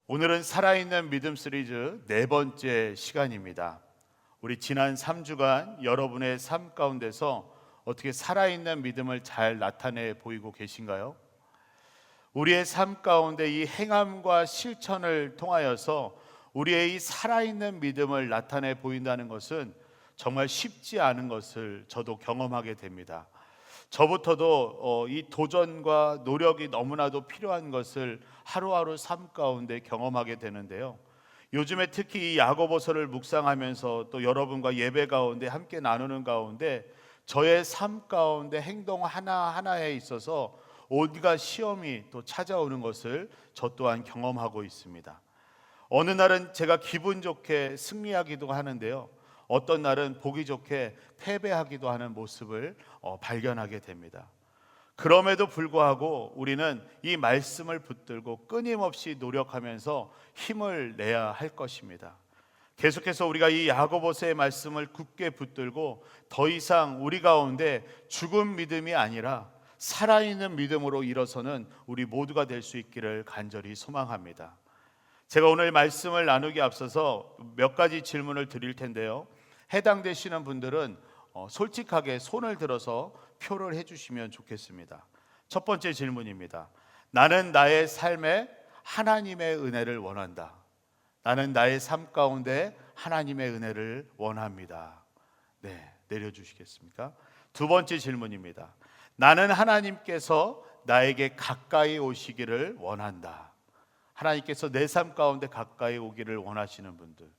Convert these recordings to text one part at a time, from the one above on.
오늘은 살아있는 믿음 시리즈 네 번째 시간입니다. 우리 지난 3주간 여러분의 삶 가운데서 어떻게 살아있는 믿음을 잘 나타내 보이고 계신가요? 우리의 삶 가운데 이 행함과 실천을 통하여서 우리의 이 살아있는 믿음을 나타내 보인다는 것은 정말 쉽지 않은 것을 저도 경험하게 됩니다. 저부터도 이 도전과 노력이 너무나도 필요한 것을 하루하루 삶 가운데 경험하게 되는데요. 요즘에 특히 이 야고보서를 묵상하면서 또 여러분과 예배 가운데 함께 나누는 가운데 저의 삶 가운데 행동 하나하나에 있어서 온갖 시험이 또 찾아오는 것을 저 또한 경험하고 있습니다. 어느 날은 제가 기분 좋게 승리하기도 하는데요, 어떤 날은 보기 좋게 패배하기도 하는 모습을 발견하게 됩니다. 그럼에도 불구하고 우리는 이 말씀을 붙들고 끊임없이 노력하면서 힘을 내야 할 것입니다. 계속해서 우리가 이 야고보서의 말씀을 굳게 붙들고 더 이상 우리 가운데 죽은 믿음이 아니라 살아있는 믿음으로 일어서는 우리 모두가 될 수 있기를 간절히 소망합니다. 제가 오늘 말씀을 나누기 앞서서 몇 가지 질문을 드릴 텐데요, 해당되시는 분들은 솔직하게 손을 들어서 표를 해주시면 좋겠습니다. 첫 번째 질문입니다. 나는 나의 삶에 하나님의 은혜를 원한다. 나는 나의 삶 가운데 하나님의 은혜를 원합니다. 네, 내려주시겠습니까? 두 번째 질문입니다. 나는 하나님께서 나에게 가까이 오시기를 원한다. 하나님께서 내 삶 가운데 가까이 오기를 원하시는 분들,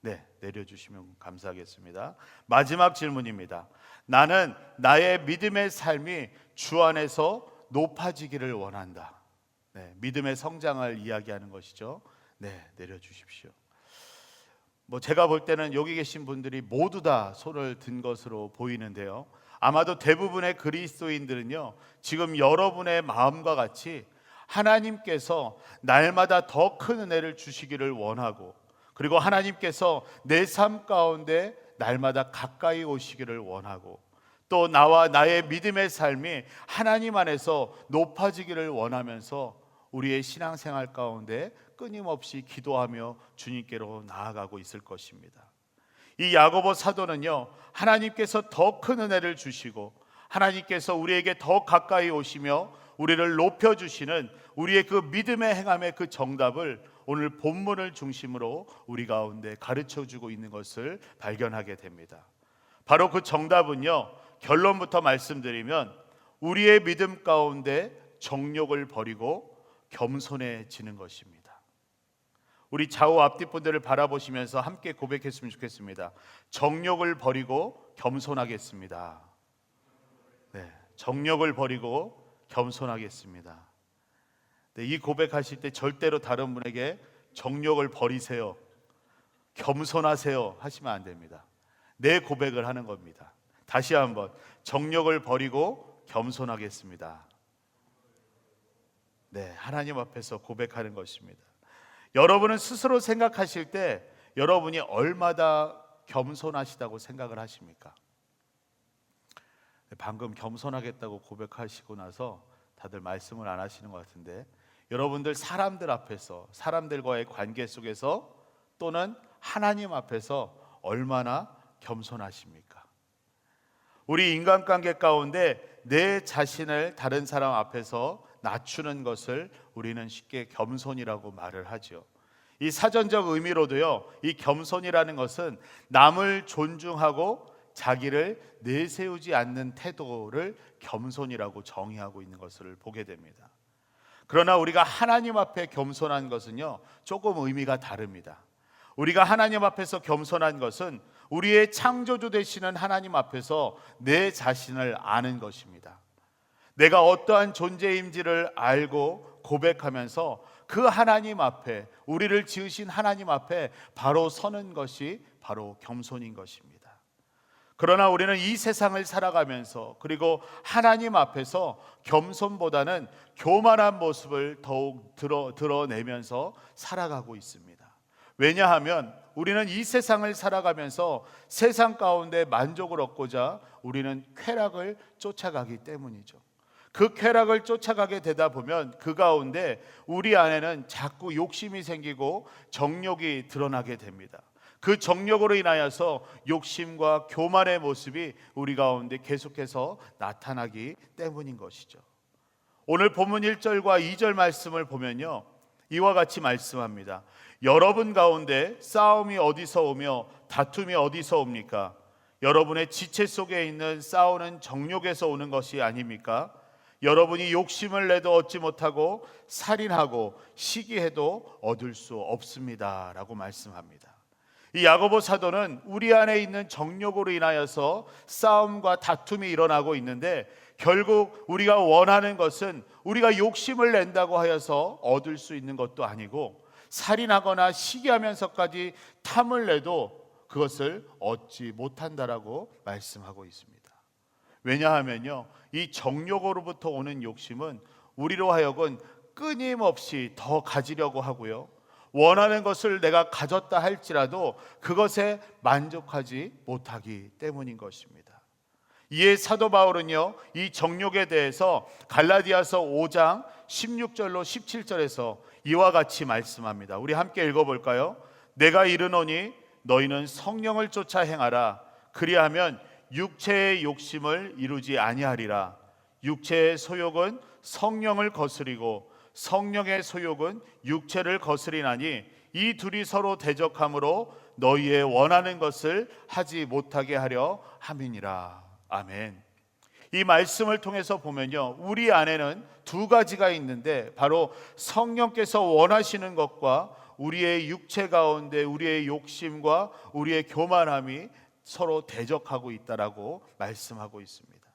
네, 내려주시면 감사하겠습니다. 마지막 질문입니다. 나는 나의 믿음의 삶이 주 안에서 높아지기를 원한다. 네, 믿음의 성장을 이야기하는 것이죠. 네, 내려주십시오. 제가 볼 때는 여기 계신 분들이 모두 다 손을 든 것으로 보이는데요, 아마도 대부분의 그리스도인들은요, 지금 여러분의 마음과 같이 하나님께서 날마다 더 큰 은혜를 주시기를 원하고, 그리고 하나님께서 내 삶 가운데 날마다 가까이 오시기를 원하고, 또 나와 나의 믿음의 삶이 하나님 안에서 높아지기를 원하면서 우리의 신앙생활 가운데 끊임없이 기도하며 주님께로 나아가고 있을 것입니다. 이 야고보 사도는요, 하나님께서 더 큰 은혜를 주시고 하나님께서 우리에게 더 가까이 오시며 우리를 높여주시는 우리의 그 믿음의 행함의 그 정답을 오늘 본문을 중심으로 우리 가운데 가르쳐주고 있는 것을 발견하게 됩니다. 바로 그 정답은요, 결론부터 말씀드리면 우리의 믿음 가운데 정욕을 버리고 겸손해지는 것입니다. 우리 좌우 앞뒤 분들을 바라보시면서 함께 고백했으면 좋겠습니다. 정욕을 버리고 겸손하겠습니다. 네, 정욕을 버리고 겸손하겠습니다. 네, 이 고백하실 때 절대로 다른 분에게 정욕을 버리세요, 겸손하세요 하시면 안 됩니다. 내 고백을 하는 겁니다. 다시 한번, 정욕을 버리고 겸손하겠습니다. 네, 하나님 앞에서 고백하는 것입니다. 여러분은 스스로 생각하실 때 여러분이 얼마나 겸손하시다고 생각을 하십니까? 방금 겸손하겠다고 고백하시고 나서 다들 말씀을 안 하시는 것 같은데, 여러분들 사람들 앞에서, 사람들과의 관계 속에서 또는 하나님 앞에서 얼마나 겸손하십니까? 우리 인간관계 가운데 내 자신을 다른 사람 앞에서 낮추는 것을 우리는 쉽게 겸손이라고 말을 하죠. 이 사전적 의미로도요, 이 겸손이라는 것은 남을 존중하고 자기를 내세우지 않는 태도를 겸손이라고 정의하고 있는 것을 보게 됩니다. 그러나 우리가 하나님 앞에 겸손한 것은요, 조금 의미가 다릅니다. 우리가 하나님 앞에서 겸손한 것은 우리의 창조주 되시는 하나님 앞에서 내 자신을 아는 것입니다. 내가 어떠한 존재인지를 알고 고백하면서 그 하나님 앞에, 우리를 지으신 하나님 앞에 바로 서는 것이 바로 겸손인 것입니다. 그러나 우리는 이 세상을 살아가면서, 그리고 하나님 앞에서 겸손보다는 교만한 모습을 더욱 드러내면서 살아가고 있습니다. 왜냐하면 우리는 이 세상을 살아가면서 세상 가운데 만족을 얻고자 우리는 쾌락을 쫓아가기 때문이죠. 그 쾌락을 쫓아가게 되다 보면 그 가운데 우리 안에는 자꾸 욕심이 생기고 정욕이 드러나게 됩니다. 그 정욕으로 인하여서 욕심과 교만의 모습이 우리 가운데 계속해서 나타나기 때문인 것이죠. 오늘 본문 1절과 2절 말씀을 보면요, 이와 같이 말씀합니다. 여러분 가운데 싸움이 어디서 오며 다툼이 어디서 옵니까? 여러분의 지체 속에 있는 싸우는 정욕에서 오는 것이 아닙니까? 여러분이 욕심을 내도 얻지 못하고 살인하고 시기해도 얻을 수 없습니다 라고 말씀합니다. 이 야고보 사도는 우리 안에 있는 정욕으로 인하여서 싸움과 다툼이 일어나고 있는데, 결국 우리가 원하는 것은 우리가 욕심을 낸다고 하여서 얻을 수 있는 것도 아니고, 살인하거나 시기하면서까지 탐을 내도 그것을 얻지 못한다라고 말씀하고 있습니다. 왜냐하면요, 이 정욕으로부터 오는 욕심은 우리로 하여금 끊임없이 더 가지려고 하고요, 원하는 것을 내가 가졌다 할지라도 그것에 만족하지 못하기 때문인 것입니다. 이에 사도 바울은요, 이 정욕에 대해서 갈라디아서 5장 16절로 17절에서 이와 같이 말씀합니다. 우리 함께 읽어볼까요? 내가 이르노니 너희는 성령을 쫓아 행하라. 그리하면 육체의 욕심을 이루지 아니하리라. 육체의 소욕은 성령을 거스리고 성령의 소욕은 육체를 거스리나니 이 둘이 서로 대적함으로 너희의 원하는 것을 하지 못하게 하려 함이니라. 아멘. 이 말씀을 통해서 보면요, 우리 안에는 두 가지가 있는데 바로 성령께서 원하시는 것과 우리의 육체 가운데 우리의 욕심과 우리의 교만함이 서로 대적하고 있다라고 말씀하고 있습니다.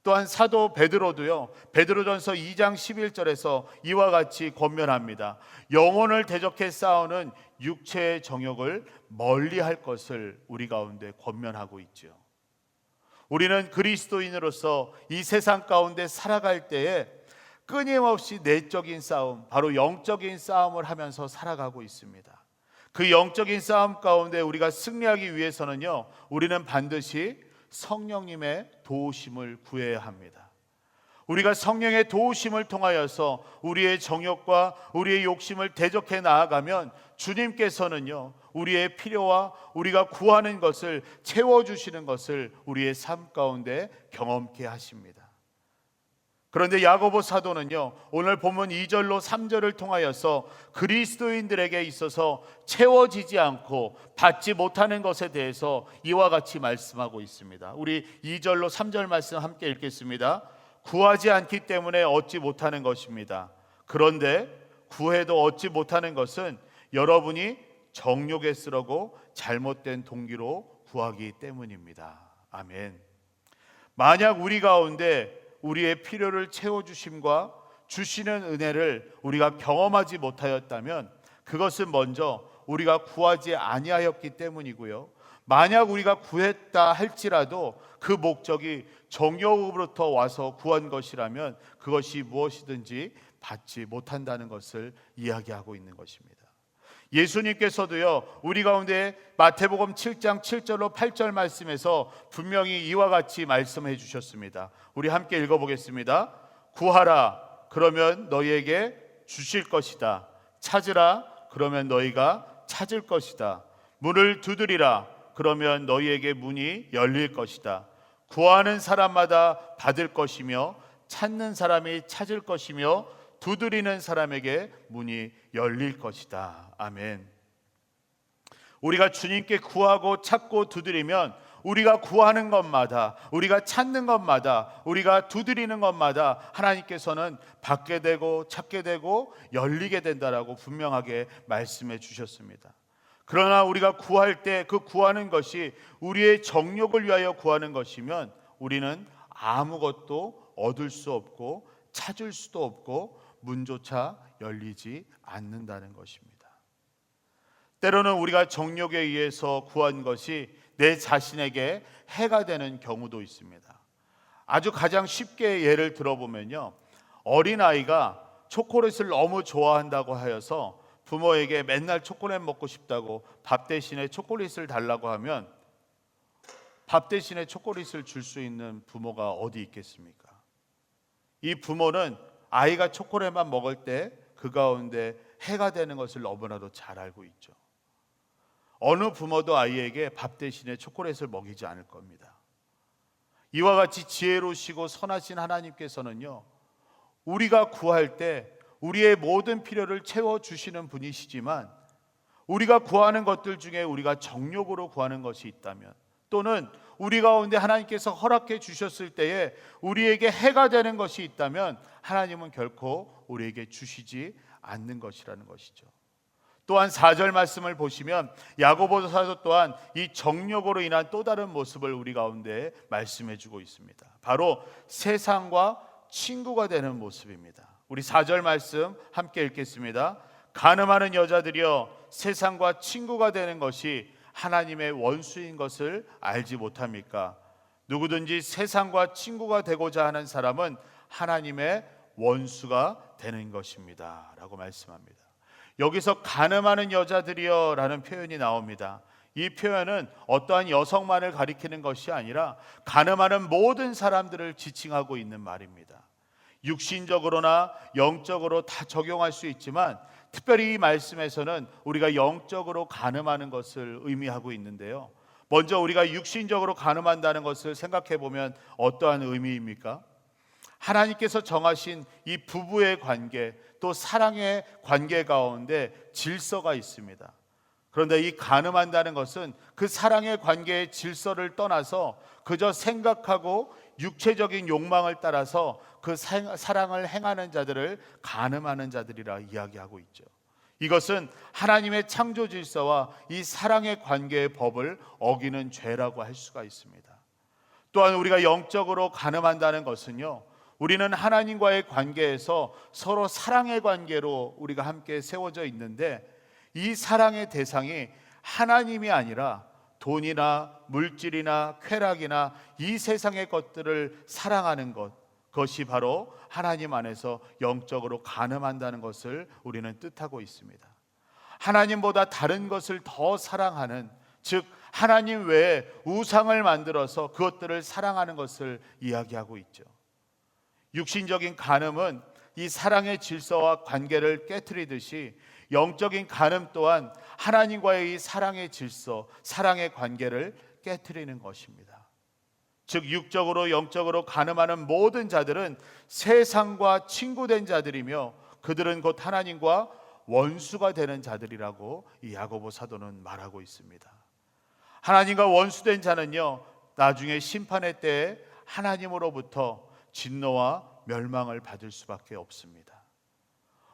또한 사도 베드로도요, 베드로전서 2장 11절에서 이와 같이 권면합니다. 영혼을 대적해 싸우는 육체의 정욕을 멀리할 것을 우리 가운데 권면하고 있죠. 우리는 그리스도인으로서 이 세상 가운데 살아갈 때에 끊임없이 내적인 싸움, 바로 영적인 싸움을 하면서 살아가고 있습니다. 그 영적인 싸움 가운데 우리가 승리하기 위해서는요, 우리는 반드시 성령님의 도우심을 구해야 합니다. 우리가 성령의 도우심을 통하여서 우리의 정욕과 우리의 욕심을 대적해 나아가면 주님께서는요, 우리의 필요와 우리가 구하는 것을 채워주시는 것을 우리의 삶 가운데 경험케 하십니다. 그런데 야고보 사도는요, 오늘 본문 2절로 3절을 통하여서 그리스도인들에게 있어서 채워지지 않고 받지 못하는 것에 대해서 이와 같이 말씀하고 있습니다. 우리 2절로 3절 말씀 함께 읽겠습니다. 구하지 않기 때문에 얻지 못하는 것입니다. 그런데 구해도 얻지 못하는 것은 여러분이 정욕에 쓰려고 잘못된 동기로 구하기 때문입니다. 아멘. 만약 우리 가운데 우리의 필요를 채워주심과 주시는 은혜를 우리가 경험하지 못하였다면 그것은 먼저 우리가 구하지 아니하였기 때문이고요, 만약 우리가 구했다 할지라도 그 목적이 정욕으로부터 와서 구한 것이라면 그것이 무엇이든지 받지 못한다는 것을 이야기하고 있는 것입니다. 예수님께서도요, 우리 가운데 마태복음 7장 7절로 8절 말씀에서 분명히 이와 같이 말씀해 주셨습니다. 우리 함께 읽어보겠습니다. 구하라, 그러면 너희에게 주실 것이다. 찾으라, 그러면 너희가 찾을 것이다. 문을 두드리라, 그러면 너희에게 문이 열릴 것이다. 구하는 사람마다 받을 것이며 찾는 사람이 찾을 것이며 두드리는 사람에게 문이 열릴 것이다. 아멘. 우리가 주님께 구하고 찾고 두드리면 우리가 구하는 것마다, 우리가 찾는 것마다, 우리가 두드리는 것마다 하나님께서는 받게 되고 찾게 되고 열리게 된다라고 분명하게 말씀해 주셨습니다. 그러나 우리가 구할 때 그 구하는 것이 우리의 정욕을 위하여 구하는 것이면 우리는 아무것도 얻을 수 없고 찾을 수도 없고 문조차 열리지 않는다는 것입니다. 때로는 우리가 정욕에 의해서 구한 것이 내 자신에게 해가 되는 경우도 있습니다. 아주 가장 쉽게 예를 들어보면요, 어린아이가 초콜릿을 너무 좋아한다고 하여서 부모에게 맨날 초콜릿 먹고 싶다고 밥 대신에 초콜릿을 달라고 하면 밥 대신에 초콜릿을 줄 수 있는 부모가 어디 있겠습니까? 이 부모는 아이가 초콜릿만 먹을 때 그 가운데 해가 되는 것을 너무나도 잘 알고 있죠. 어느 부모도 아이에게 밥 대신에 초콜릿을 먹이지 않을 겁니다. 이와 같이 지혜로우시고 선하신 하나님께서는요, 우리가 구할 때 우리의 모든 필요를 채워주시는 분이시지만, 우리가 구하는 것들 중에 우리가 정욕으로 구하는 것이 있다면, 또는 우리 가운데 하나님께서 허락해 주셨을 때에 우리에게 해가 되는 것이 있다면 하나님은 결코 우리에게 주시지 않는 것이라는 것이죠. 또한 4절 말씀을 보시면 야고보 사도 또한 이 정욕으로 인한 또 다른 모습을 우리 가운데 말씀해 주고 있습니다. 바로 세상과 친구가 되는 모습입니다. 우리 4절 말씀 함께 읽겠습니다. 간음하는 여자들이여 세상과 친구가 되는 것이 하나님의 원수인 것을 알지 못합니까? 누구든지 세상과 친구가 되고자 하는 사람은 하나님의 원수가 되는 것입니다 라고 말씀합니다. 여기서 간음하는 여자들이여 라는 표현이 나옵니다. 이 표현은 어떠한 여성만을 가리키는 것이 아니라 간음하는 모든 사람들을 지칭하고 있는 말입니다. 육신적으로나 영적으로 다 적용할 수 있지만 특별히 이 말씀에서는 우리가 영적으로 간음하는 것을 의미하고 있는데요, 먼저 우리가 육신적으로 간음한다는 것을 생각해 보면 어떠한 의미입니까? 하나님께서 정하신 이 부부의 관계, 또 사랑의 관계 가운데 질서가 있습니다. 그런데 이 간음한다는 것은 그 사랑의 관계의 질서를 떠나서 그저 생각하고 육체적인 욕망을 따라서 그 사랑을 행하는 자들을 간음하는 자들이라 이야기하고 있죠. 이것은 하나님의 창조 질서와 이 사랑의 관계의 법을 어기는 죄라고 할 수가 있습니다. 또한 우리가 영적으로 간음한다는 것은요, 우리는 하나님과의 관계에서 서로 사랑의 관계로 우리가 함께 세워져 있는데, 이 사랑의 대상이 하나님이 아니라 돈이나 물질이나 쾌락이나 이 세상의 것들을 사랑하는 것, 그것이 바로 하나님 안에서 영적으로 간음한다는 것을 우리는 뜻하고 있습니다. 하나님보다 다른 것을 더 사랑하는, 즉 하나님 외에 우상을 만들어서 그것들을 사랑하는 것을 이야기하고 있죠. 육신적인 간음은 이 사랑의 질서와 관계를 깨트리듯이 영적인 간음 또한 하나님과의 이 사랑의 질서, 사랑의 관계를 깨트리는 것입니다. 즉 육적으로 영적으로 간음하는 모든 자들은 세상과 친구된 자들이며 그들은 곧 하나님과 원수가 되는 자들이라고 이 야고보 사도는 말하고 있습니다. 하나님과 원수된 자는요, 나중에 심판의 때에 하나님으로부터 진노와 멸망을 받을 수밖에 없습니다.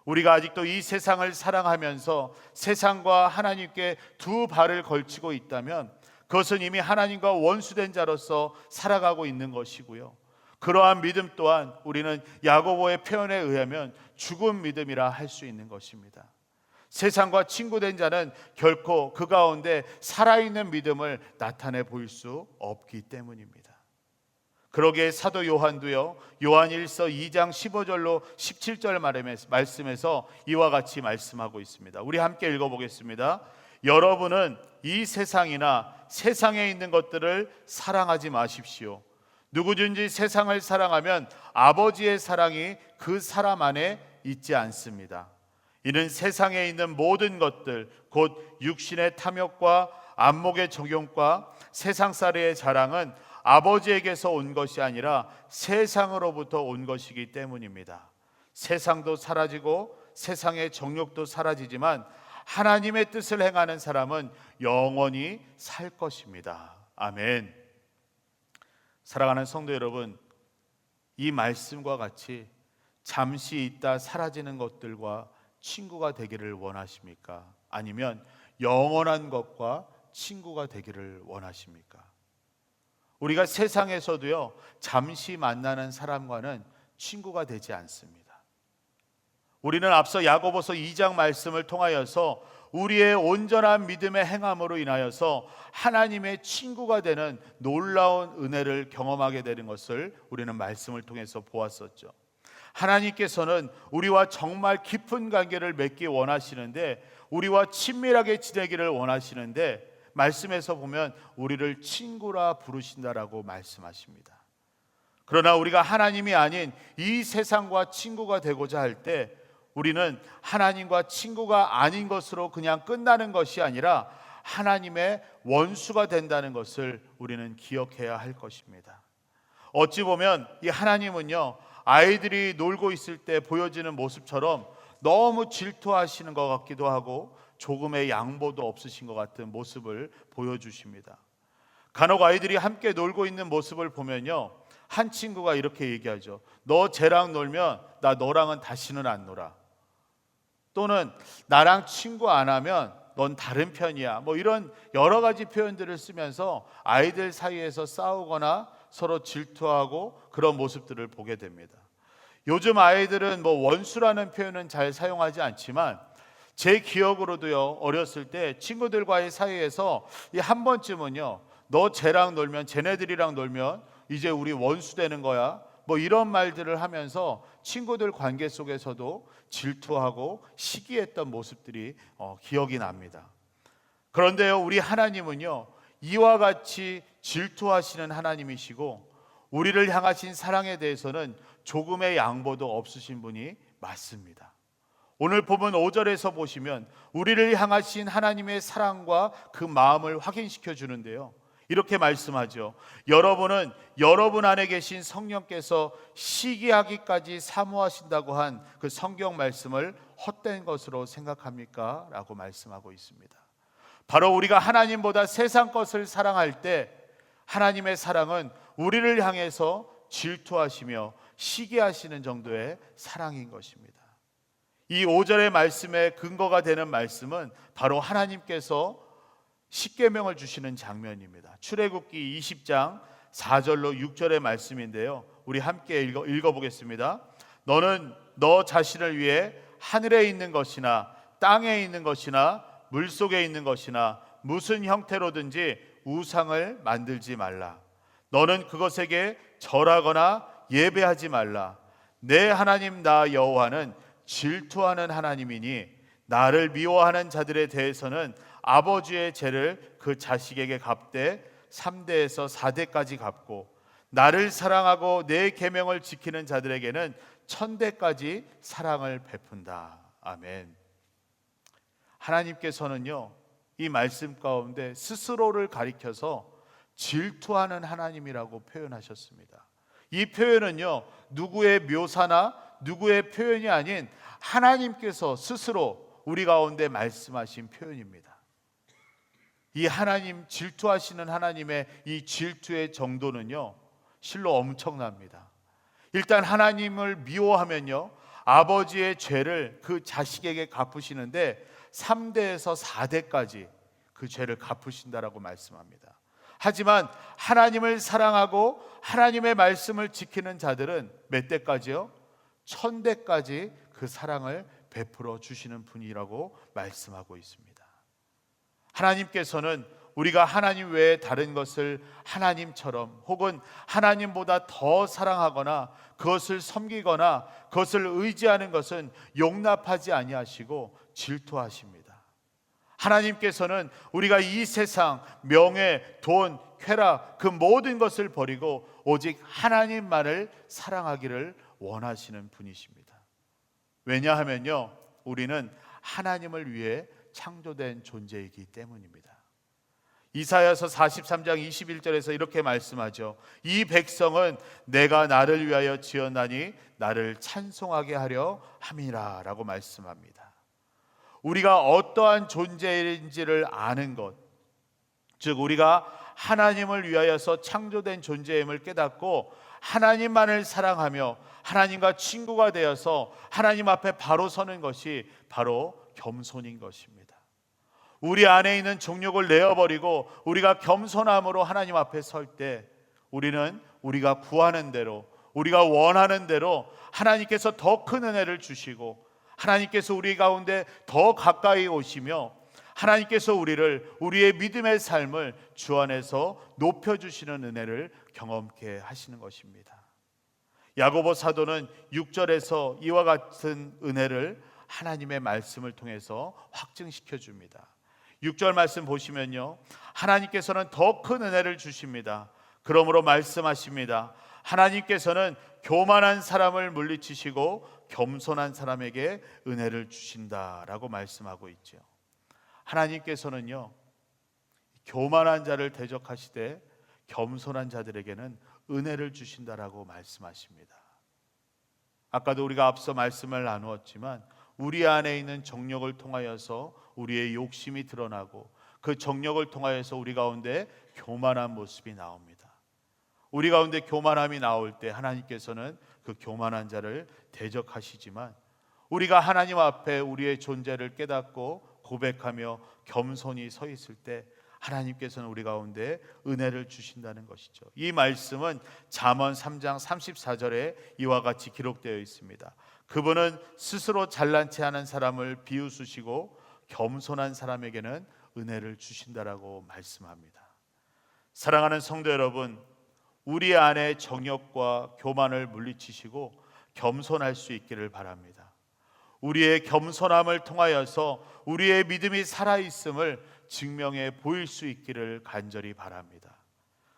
우리가 아직도 이 세상을 사랑하면서 세상과 하나님께 두 발을 걸치고 있다면 그것은 이미 하나님과 원수된 자로서 살아가고 있는 것이고요, 그러한 믿음 또한 우리는 야고보의 표현에 의하면 죽은 믿음이라 할 수 있는 것입니다. 세상과 친구된 자는 결코 그 가운데 살아있는 믿음을 나타내 보일 수 없기 때문입니다. 그러기에 사도 요한도요, 요한 1서 2장 15절로 17절 말씀에서 이와 같이 말씀하고 있습니다. 우리 함께 읽어보겠습니다. 여러분은 이 세상이나 세상에 있는 것들을 사랑하지 마십시오. 누구든지 세상을 사랑하면 아버지의 사랑이 그 사람 안에 있지 않습니다. 이는 세상에 있는 모든 것들, 곧 육신의 탐욕과 안목의 정욕과 세상살이의 자랑은 아버지에게서 온 것이 아니라 세상으로부터 온 것이기 때문입니다. 세상도 사라지고 세상의 정욕도 사라지지만 하나님의 뜻을 행하는 사람은 영원히 살 것입니다. 아멘. 사랑하는 성도 여러분, 이 말씀과 같이 잠시 있다 사라지는 것들과 친구가 되기를 원하십니까? 아니면 영원한 것과 친구가 되기를 원하십니까? 우리가 세상에서도요, 잠시 만나는 사람과는 친구가 되지 않습니다. 우리는 앞서 야고보서 2장 말씀을 통하여서 우리의 온전한 믿음의 행함으로 인하여서 하나님의 친구가 되는 놀라운 은혜를 경험하게 되는 것을 우리는 말씀을 통해서 보았었죠. 하나님께서는 우리와 정말 깊은 관계를 맺기 원하시는데, 우리와 친밀하게 지내기를 원하시는데, 말씀에서 보면 우리를 친구라 부르신다라고 말씀하십니다. 그러나 우리가 하나님이 아닌 이 세상과 친구가 되고자 할 때 우리는 하나님과 친구가 아닌 것으로 그냥 끝나는 것이 아니라 하나님의 원수가 된다는 것을 우리는 기억해야 할 것입니다. 어찌 보면 이 하나님은요, 아이들이 놀고 있을 때 보여지는 모습처럼 너무 질투하시는 것 같기도 하고 조금의 양보도 없으신 것 같은 모습을 보여주십니다. 간혹 아이들이 함께 놀고 있는 모습을 보면요, 한 친구가 이렇게 얘기하죠. 너 쟤랑 놀면 나 너랑은 다시는 안 놀아. 또는 나랑 친구 안 하면 넌 다른 편이야. 뭐 이런 여러 가지 표현들을 쓰면서 아이들 사이에서 싸우거나 서로 질투하고 그런 모습들을 보게 됩니다. 요즘 아이들은 뭐 원수라는 표현은 잘 사용하지 않지만 제 기억으로도요, 어렸을 때 친구들과의 사이에서 이 한 번쯤은요, 너 쟤랑 놀면, 쟤네들이랑 놀면 이제 우리 원수 되는 거야, 뭐 이런 말들을 하면서 친구들 관계 속에서도 질투하고 시기했던 모습들이 기억이 납니다. 그런데요, 우리 하나님은요, 이와 같이 질투하시는 하나님이시고 우리를 향하신 사랑에 대해서는 조금의 양보도 없으신 분이 맞습니다. 오늘 본문 5절에서 보시면 우리를 향하신 하나님의 사랑과 그 마음을 확인시켜 주는데요, 이렇게 말씀하죠. 여러분은 여러분 안에 계신 성령께서 시기하기까지 사모하신다고 한 그 성경 말씀을 헛된 것으로 생각합니까? 라고 말씀하고 있습니다. 바로 우리가 하나님보다 세상 것을 사랑할 때 하나님의 사랑은 우리를 향해서 질투하시며 시기하시는 정도의 사랑인 것입니다. 이 5절의 말씀의 근거가 되는 말씀은 바로 하나님께서 십계명을 주시는 장면입니다. 출애굽기 20장 4절로 6절의 말씀인데요, 우리 함께 읽어보겠습니다. 너는 너 자신을 위해 하늘에 있는 것이나 땅에 있는 것이나 물속에 있는 것이나 무슨 형태로든지 우상을 만들지 말라. 너는 그것에게 절하거나 예배하지 말라. 내 하나님 나 여호와는 질투하는 하나님이니 나를 미워하는 자들에 대해서는 아버지의 죄를 그 자식에게 갚되 3대에서 4대까지 갚고 나를 사랑하고 내 계명을 지키는 자들에게는 1000대까지 사랑을 베푼다. 아멘. 하나님께서는요, 이 말씀 가운데 스스로를 가리켜서 질투하는 하나님이라고 표현하셨습니다. 이 표현은요, 누구의 묘사나 누구의 표현이 아닌 하나님께서 스스로 우리 가운데 말씀하신 표현입니다. 이 하나님, 질투하시는 하나님의 이 질투의 정도는요, 실로 엄청납니다. 일단 하나님을 미워하면요, 아버지의 죄를 그 자식에게 갚으시는데 3대에서 4대까지 그 죄를 갚으신다라고 말씀합니다. 하지만 하나님을 사랑하고 하나님의 말씀을 지키는 자들은 몇 대까지요? 1000대까지 그 사랑을 베풀어 주시는 분이라고 말씀하고 있습니다. 하나님께서는 우리가 하나님 외에 다른 것을 하나님처럼 혹은 하나님보다 더 사랑하거나 그것을 섬기거나 그것을 의지하는 것은 용납하지 아니하시고 질투하십니다. 하나님께서는 우리가 이 세상, 명예, 돈, 쾌락 그 모든 것을 버리고 오직 하나님만을 사랑하기를 원하시는 분이십니다. 왜냐하면요, 우리는 하나님을 위해 창조된 존재이기 때문입니다. 이사야서 43장 21절에서 이렇게 말씀하죠. 이 백성은 내가 나를 위하여 지었나니 나를 찬송하게 하려 함이라 라고 말씀합니다. 우리가 어떠한 존재인지를 아는 것, 즉 우리가 하나님을 위하여서 창조된 존재임을 깨닫고 하나님만을 사랑하며 하나님과 친구가 되어서 하나님 앞에 바로 서는 것이 바로 겸손인 것입니다. 우리 안에 있는 정욕을 내어버리고 우리가 겸손함으로 하나님 앞에 설 때 우리는 우리가 구하는 대로, 우리가 원하는 대로 하나님께서 더 큰 은혜를 주시고 하나님께서 우리 가운데 더 가까이 오시며 하나님께서 우리의 믿음의 삶을 주 안에서 높여주시는 은혜를 경험케 하시는 것입니다. 야고보 사도는 6절에서 이와 같은 은혜를 하나님의 말씀을 통해서 확증시켜 줍니다. 6절 말씀 보시면요, 하나님께서는 더 큰 은혜를 주십니다. 그러므로 말씀하십니다. 하나님께서는 교만한 사람을 물리치시고 겸손한 사람에게 은혜를 주신다라고 말씀하고 있죠. 하나님께서는요, 교만한 자를 대적하시되 겸손한 자들에게는 은혜를 주신다라고 말씀하십니다. 아까도 우리가 앞서 말씀을 나누었지만 우리 안에 있는 정욕을 통하여서 우리의 욕심이 드러나고 그 정욕을 통하여서 우리 가운데 교만한 모습이 나옵니다. 우리 가운데 교만함이 나올 때 하나님께서는 그 교만한 자를 대적하시지만 우리가 하나님 앞에 우리의 존재를 깨닫고 고백하며 겸손히 서 있을 때 하나님께서는 우리 가운데 은혜를 주신다는 것이죠. 이 말씀은 잠언 3장 34절에 이와 같이 기록되어 있습니다. 그분은 스스로 잘난 체 하는 사람을 비웃으시고 겸손한 사람에게는 은혜를 주신다라고 말씀합니다. 사랑하는 성도 여러분, 우리 안에 정욕과 교만을 물리치시고 겸손할 수 있기를 바랍니다. 우리의 겸손함을 통하여서 우리의 믿음이 살아있음을 증명해 보일 수 있기를 간절히 바랍니다.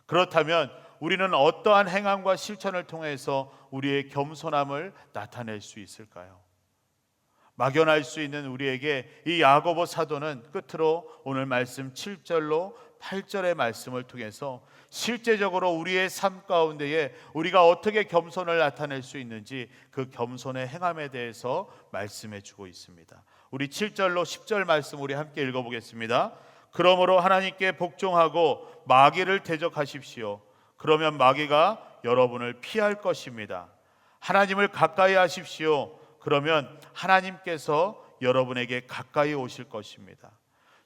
그렇다면 우리는 어떠한 행함과 실천을 통해서 우리의 겸손함을 나타낼 수 있을까요? 막연할 수 있는 우리에게 이 야고보 사도는 끝으로 오늘 말씀 7절로 8절의 말씀을 통해서 실제적으로 우리의 삶 가운데에 우리가 어떻게 겸손을 나타낼 수 있는지 그 겸손의 행함에 대해서 말씀해 주고 있습니다. 우리 7절로 10절 말씀 우리 함께 읽어보겠습니다. 그러므로 하나님께 복종하고 마귀를 대적하십시오. 그러면 마귀가 여러분을 피할 것입니다. 하나님을 가까이 하십시오. 그러면 하나님께서 여러분에게 가까이 오실 것입니다.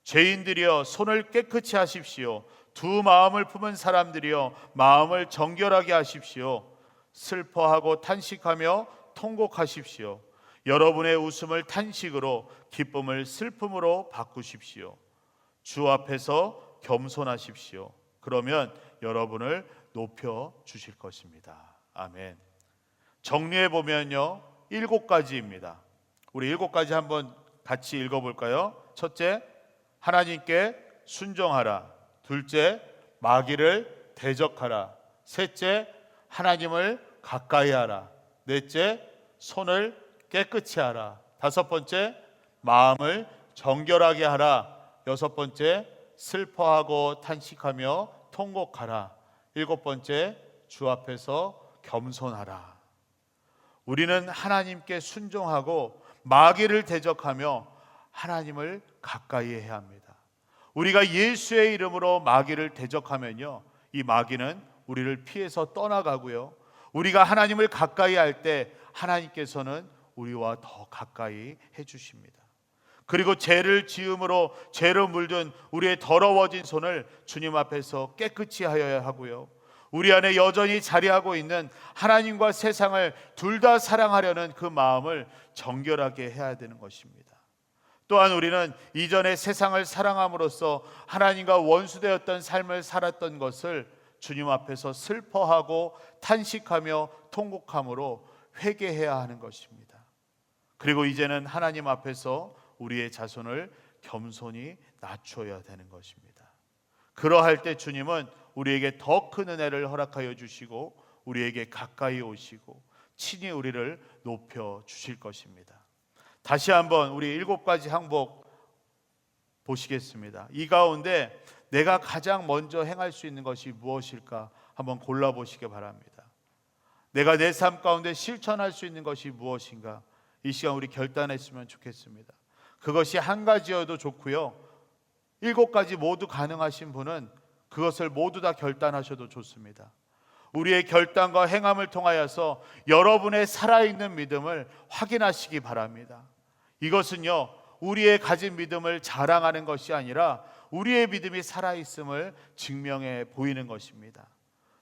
죄인들이여 손을 깨끗이 하십시오. 두 마음을 품은 사람들이여 마음을 정결하게 하십시오. 슬퍼하고 탄식하며 통곡하십시오. 여러분의 웃음을 탄식으로 기쁨을 슬픔으로 바꾸십시오. 주 앞에서 겸손하십시오. 그러면 여러분을 높여 주실 것입니다. 아멘. 정리해 보면요, 7가지입니다. 우리 7가지 한번 같이 읽어볼까요? 첫째, 하나님께 순종하라. 둘째, 마귀를 대적하라. 셋째, 하나님을 가까이 하라. 넷째, 손을 깨끗이 하라. 다섯 번째, 마음을 정결하게 하라. 여섯 번째, 슬퍼하고 탄식하며 통곡하라. 일곱 번째, 주 앞에서 겸손하라. 우리는 하나님께 순종하고 마귀를 대적하며 하나님을 가까이 해야 합니다. 우리가 예수의 이름으로 마귀를 대적하면요, 이 마귀는 우리를 피해서 떠나가고요, 우리가 하나님을 가까이 할 때 하나님께서는 우리와 더 가까이 해주십니다. 그리고 죄를 지음으로 죄로 물든 우리의 더러워진 손을 주님 앞에서 깨끗이 하여야 하고요, 우리 안에 여전히 자리하고 있는 하나님과 세상을 둘 다 사랑하려는 그 마음을 정결하게 해야 되는 것입니다. 또한 우리는 이전에 세상을 사랑함으로써 하나님과 원수되었던 삶을 살았던 것을 주님 앞에서 슬퍼하고 탄식하며 통곡함으로 회개해야 하는 것입니다. 그리고 이제는 하나님 앞에서 우리의 자손을 겸손히 낮춰야 되는 것입니다. 그러할 때 주님은 우리에게 더 큰 은혜를 허락하여 주시고 우리에게 가까이 오시고 친히 우리를 높여 주실 것입니다. 다시 한번 우리 7가지 항복 보시겠습니다. 이 가운데 내가 가장 먼저 행할 수 있는 것이 무엇일까 한번 골라보시기 바랍니다. 내가 내 삶 가운데 실천할 수 있는 것이 무엇인가, 이 시간 우리 결단했으면 좋겠습니다. 그것이 한 가지여도 좋고요, 7가지 모두 가능하신 분은 그것을 모두 다 결단하셔도 좋습니다. 우리의 결단과 행함을 통하여서 여러분의 살아있는 믿음을 확인하시기 바랍니다. 이것은요, 우리의 가진 믿음을 자랑하는 것이 아니라 우리의 믿음이 살아있음을 증명해 보이는 것입니다.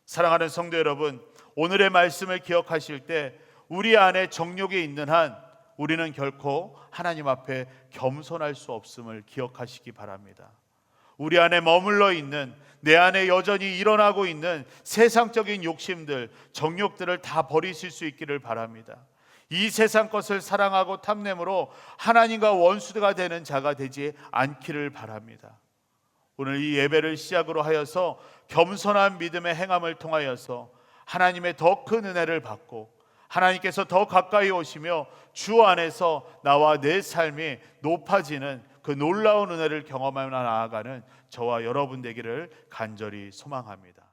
사랑하는 성도 여러분, 오늘의 말씀을 기억하실 때 우리 안에 정욕이 있는 한 우리는 결코 하나님 앞에 겸손할 수 없음을 기억하시기 바랍니다. 우리 안에 머물러 있는, 내 안에 여전히 일어나고 있는 세상적인 욕심들, 정욕들을 다 버리실 수 있기를 바랍니다. 이 세상 것을 사랑하고 탐냄으로 하나님과 원수가 되는 자가 되지 않기를 바랍니다. 오늘 이 예배를 시작으로 하여서 겸손한 믿음의 행함을 통하여서 하나님의 더 큰 은혜를 받고 하나님께서 더 가까이 오시며 주 안에서 나와 내 삶이 높아지는 그 놀라운 은혜를 경험하며 나아가는 저와 여러분 되기를 간절히 소망합니다.